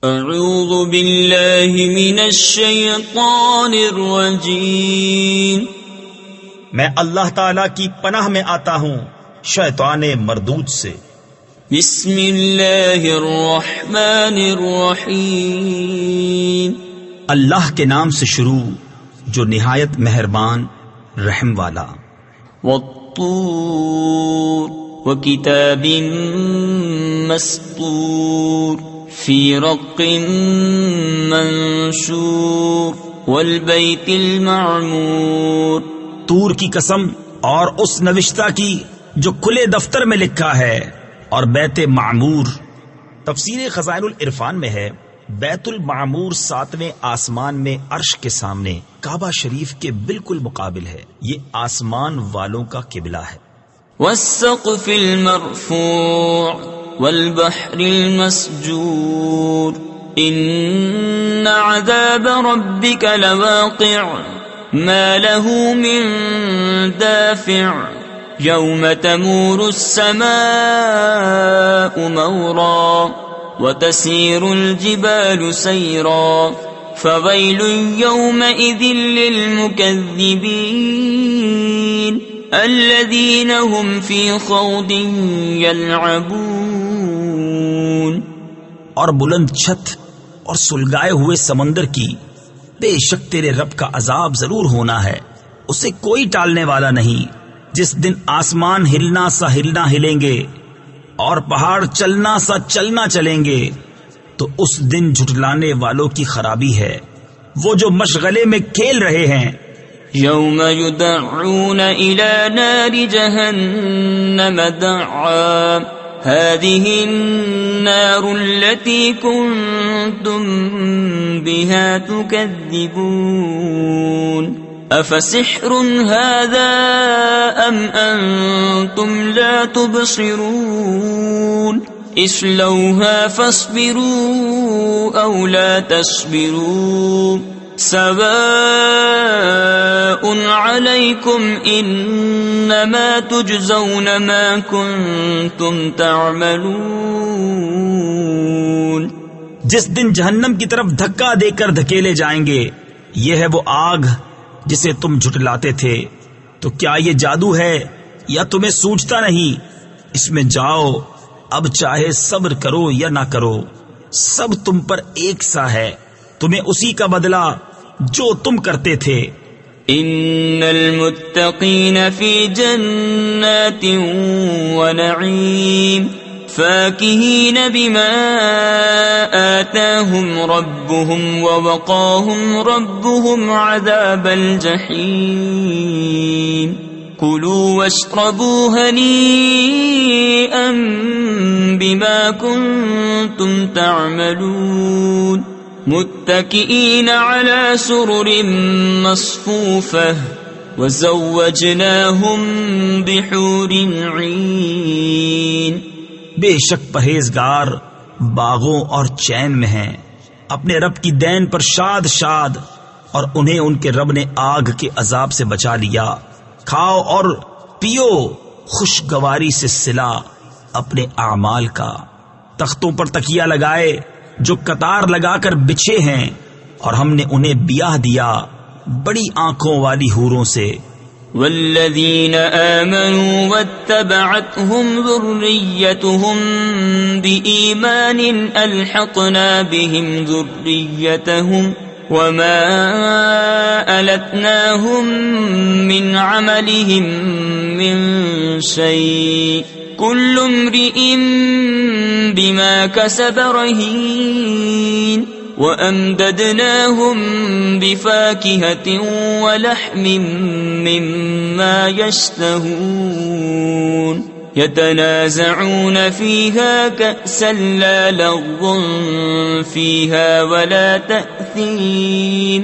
اعوذ باللہ من الشیطان الرجیم، میں اللہ تعالیٰ کی پناہ میں آتا ہوں شیطان مردود سے۔ بسم اللہ الرحمن الرحیم، اللہ کے نام سے شروع جو نہایت مہربان رحم والا۔ والطور وکتاب مسطور فی رق منشور والبیت المعمور۔ طور کی قسم اور اس نوشتہ کی جو کھلے دفتر میں لکھا ہے، اور بیت معمور۔ تفسیر خزائن العرفان میں ہے بیت المعمور 7ویں آسمان میں عرش کے سامنے کعبہ شریف کے بالکل مقابل ہے، یہ آسمان والوں کا قبلہ ہے۔ والسقف المرفوع والبحر المسجور ان عذاب ربك لواقع ما له من دافع يوم تمور السماء مورا وتسير الجبال سيرا فويل يومئذ للمكذبين الذين هم في خوض يلعبون۔ اور بلند چھت اور سلگائے ہوئے سمندر کی، بے شک تیرے رب کا عذاب ضرور ہونا ہے، اسے کوئی ٹالنے والا نہیں۔ جس دن آسمان ہلنا سا ہلنا ہلیں گے اور پہاڑ چلنا سا چلنا چلیں گے، تو اس دن جھٹلانے والوں کی خرابی ہے، وہ جو مشغلے میں کھیل رہے ہیں۔ یوم یدعون الى نار جہنم دعا هذه النار التي كنتم بها تكذبون افسحر هذا ام انتم لا تبصرون اصلوها فاصبروا او لا تصبروا سواء عليكم انما تجزون ما كنتم تعملون۔ جس دن جہنم کی طرف دھکا دے کر دھکیلے جائیں گے، یہ ہے وہ آگ جسے تم جھٹلاتے تھے، تو کیا یہ جادو ہے یا تمہیں سوچتا نہیں؟ اس میں جاؤ، اب چاہے صبر کرو یا نہ کرو، سب تم پر ایک سا ہے، تمہیں اسی کا بدلہ جو تم کرتے تھے۔ ان المتقین فی جنات ونعیم فاکہین بما آتاہم ربهم ووقاہم ربهم عذاب الجحیم کلوا واشربوا ہنیئا بما کنتم تعملون متکئین علی سرر مصفوفہ وزوجناہم بحور عین۔ بے شک پرہیزگار باغوں اور چین میں ہیں، اپنے رب کی دین پر شاد شاد، اور انہیں ان کے رب نے آگ کے عذاب سے بچا لیا۔ کھاؤ اور پیو خوشگواری سے صلہ اپنے اعمال کا۔ تختوں پر تکیہ لگائے جو قطار لگا کر بچھے ہیں، اور ہم نے انہیں بیاہ دیا بڑی آنکھوں والی حوروں سے۔ والذین آمنوا واتبعتهم ذريتهم بإيمان ألحقنا بهم ذريتهم وما ألتناهم من عملهم من شيء كل امرئ بما كسب رهين وأمددناهم بفاكهة ولحم مما يشتهون يتنازعون فيها كأسا لا لغو فيها ولا تأثيم۔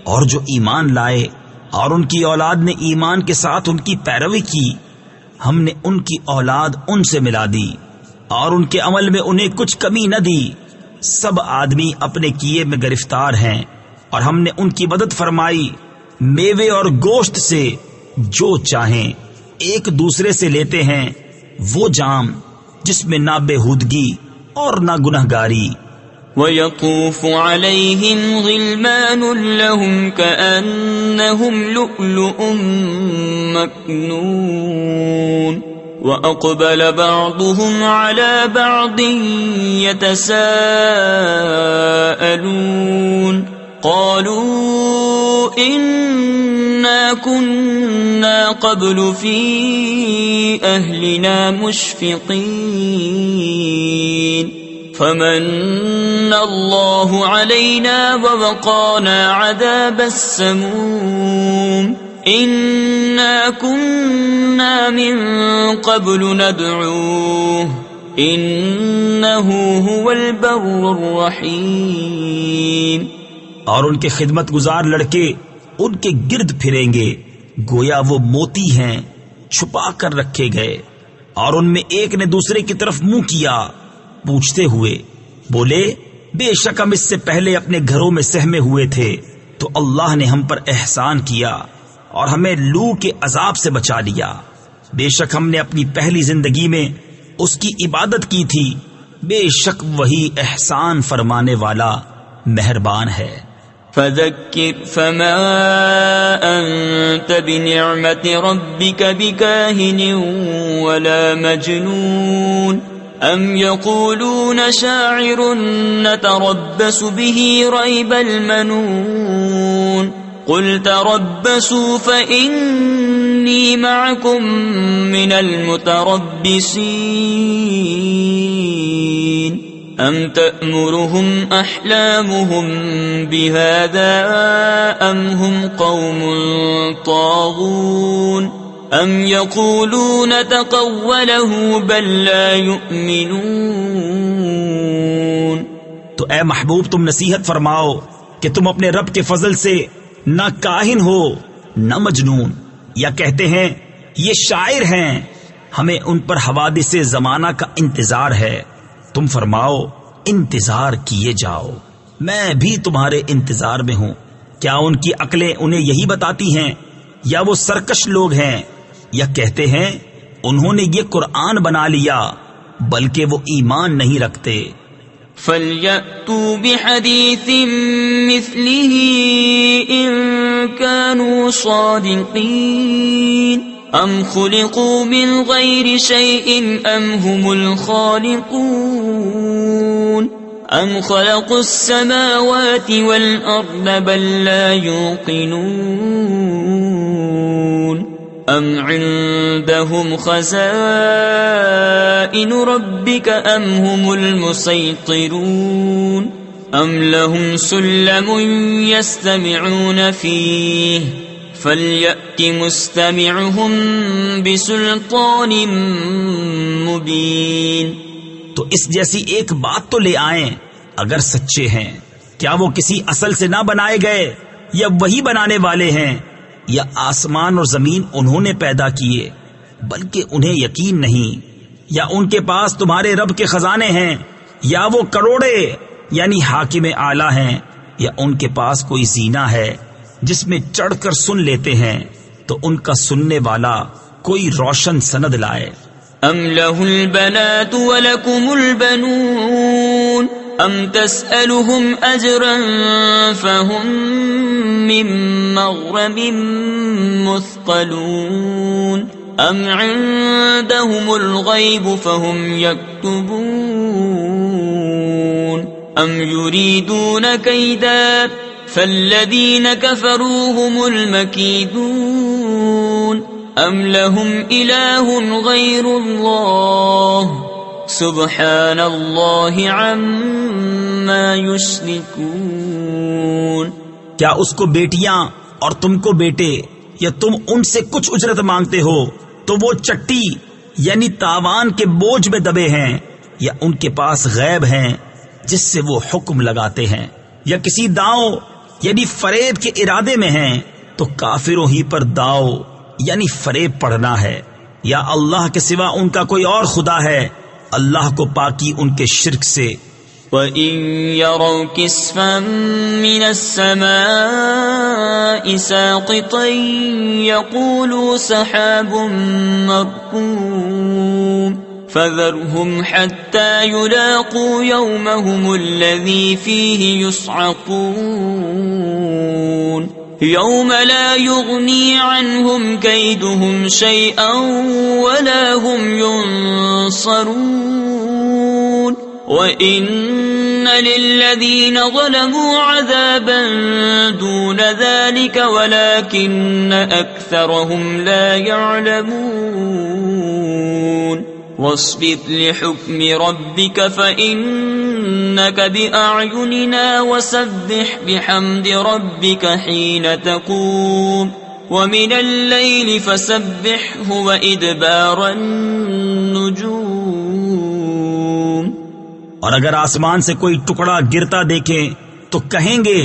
اور جو ایمان لائے اور ان کی اولاد نے ایمان کے ساتھ ان کی پیروی کی، ہم نے ان کی اولاد ان سے ملا دی اور ان کے عمل میں انہیں کچھ کمی نہ دی۔ سب آدمی اپنے کیے میں گرفتار ہیں، اور ہم نے ان کی مدد فرمائی میوے اور گوشت سے جو چاہیں، ایک دوسرے سے لیتے ہیں وہ جام جس میں نہ بےہودگی اور نہ گنہگاری، ويطوف عليهم غلمان لهم كأنهم لؤلؤ مكنون وأقبل بعضهم على بعض يتساءلون قالوا إنا كنا قبل في أهلنا مشفقين فمن الله علينا ووقانا عذاب السموم إنا كنا من قبل ندعوه إنه هو البر الرحيم. اور ان کے خدمت گزار لڑکے ان کے گرد پھریں گے گویا وہ موتی ہیں چھپا کر رکھے گئے، اور ان میں ایک نے دوسرے کی طرف منہ کیا پوچھتے ہوئے بولے بے شک ہم اس سے پہلے اپنے گھروں میں سہمے ہوئے تھے تو اللہ نے ہم پر احسان کیا اور ہمیں لو کے عذاب سے بچا لیا. بے شک ہم نے اپنی پہلی زندگی میں اس کی عبادت کی تھی، بے شک وہی احسان فرمانے والا مہربان ہے. فذكر فما أنت بنعمة ربك بكاهن ولا مجنون أم يقولون شاعر نتربص به ريب المنون قل تربصوا فإني معكم من المتربصين أم تأمرهم أحلامهم بهذا أم هم قوم طاغون أم يقولون تقوله بل لا يؤمنون. تو اے محبوب تم نصیحت فرماؤ کہ تم اپنے رب کے فضل سے نہ کاہن ہو نہ مجنون، یا کہتے ہیں یہ شاعر ہیں ہمیں ان پر حوادث زمانہ کا انتظار ہے. تم فرماؤ انتظار کیے جاؤ، میں بھی تمہارے انتظار میں ہوں. کیا ان کی عقلیں انہیں یہی بتاتی ہیں، یا وہ سرکش لوگ ہیں، یا کہتے ہیں انہوں نے یہ قرآن بنا لیا بلکہ وہ ایمان نہیں رکھتے. فَلْيَأْتُوا بِحَدِيثٍ مِثْلِهِ إِن كَانُوا صَادِقِينَ أَمْ خُلِقُوا مِنْ غَيْرِ شَيْءٍ أَمْ هُمُ الْخَالِقُونَ أَمْ خَلَقُوا السَّمَاوَاتِ وَالْأَرْضَ بَل لَّا يُوقِنُونَ أَمْ عِندَهُمْ خَزَائِنُ رَبِّكَ أَمْ هُمُ الْمُسَيْطِرُونَ أَمْ لَهُمْ سُلَّمٌ يَسْتَمِعُونَ فِيهِ فَلْيَأْتِ مُسْتَمِعُهُمْ بِسُلْطَانٍ مُبِينٍ. تو اس جیسی ایک بات تو لے آئیں اگر سچے ہیں. کیا وہ کسی اصل سے نہ بنائے گئے، یا وہی بنانے والے ہیں، یا آسمان اور زمین انہوں نے پیدا کیے بلکہ انہیں یقین نہیں، یا ان کے پاس تمہارے رب کے خزانے ہیں، یا وہ کروڑے یعنی حاکم اعلیٰ ہیں، یا ان کے پاس کوئی زینہ ہے جس میں چڑھ کر سن لیتے ہیں تو ان کا سننے والا کوئی روشن سند لائے. ام له البنات ولكم البنون ام تسألهم اجرا فهم من مغرم مثقلون ام عندهم الغيب فهم يكتبون ام يريدون كيدا فالذين كفروا هم المكيدون ام لهم اله غير الله سبحان الله عما يشركون. کیا اس کو بیٹیاں اور تم کو بیٹے، یا تم ان سے کچھ اجرت مانگتے ہو تو وہ چٹی یعنی تاوان کے بوجھ میں دبے ہیں، یا ان کے پاس غیب ہیں جس سے وہ حکم لگاتے ہیں، یا کسی داؤ یعنی فریب کے ارادے میں ہیں تو کافروں ہی پر داؤ یعنی فریب پڑھنا ہے، یا اللہ کے سوا ان کا کوئی اور خدا ہے، اللہ کو پاکی ان کے شرک سے. وَإِن يَرَوْا كِسْفًا مِّنَ السَّمَاءِ سَاقِطًا يَقُولُوا سَحَابٌ مَّرْكُومٌ فذرهم حتى يلاقوا يومهم الذي فيه يصعقون يوم لا يغني عنهم كيدهم شيئا ولا هم ينصرون وإن للذين ظلموا عذابا دون ذلك ولكن أكثرهم لا يعلمون واصبر لحكم ربك فإنك بأعيننا وسبح بحمد ربك حين تقوم ومن الليل فسبحه وإدبار النجوم. اور اگر آسمان سے کوئی ٹکڑا گرتا دیکھیں تو کہیں گے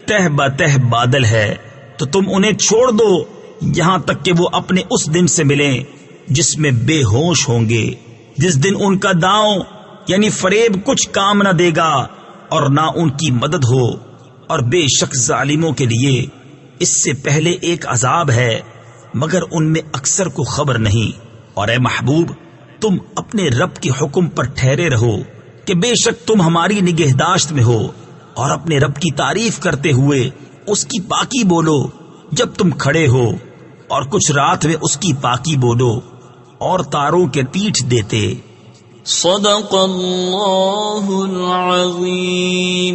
تہ بتہ بادل ہے، تو تم انہیں چھوڑ دو یہاں تک کہ وہ اپنے اس دن سے ملیں جس میں بے ہوش ہوں گے، جس دن ان کا داؤں یعنی فریب کچھ کام نہ دے گا اور نہ ان کی مدد ہو. اور بے شک ظالموں کے لیے اس سے پہلے ایک عذاب ہے مگر ان میں اکثر کو خبر نہیں. اور اے محبوب تم اپنے رب کے حکم پر ٹھہرے رہو کہ بے شک تم ہماری نگہداشت میں ہو، اور اپنے رب کی تعریف کرتے ہوئے اس کی پاکی بولو جب تم کھڑے ہو، اور کچھ رات میں اس کی پاکی بولو اور تاروں کے پیٹھ دیتے. صدق اللہ العظیم.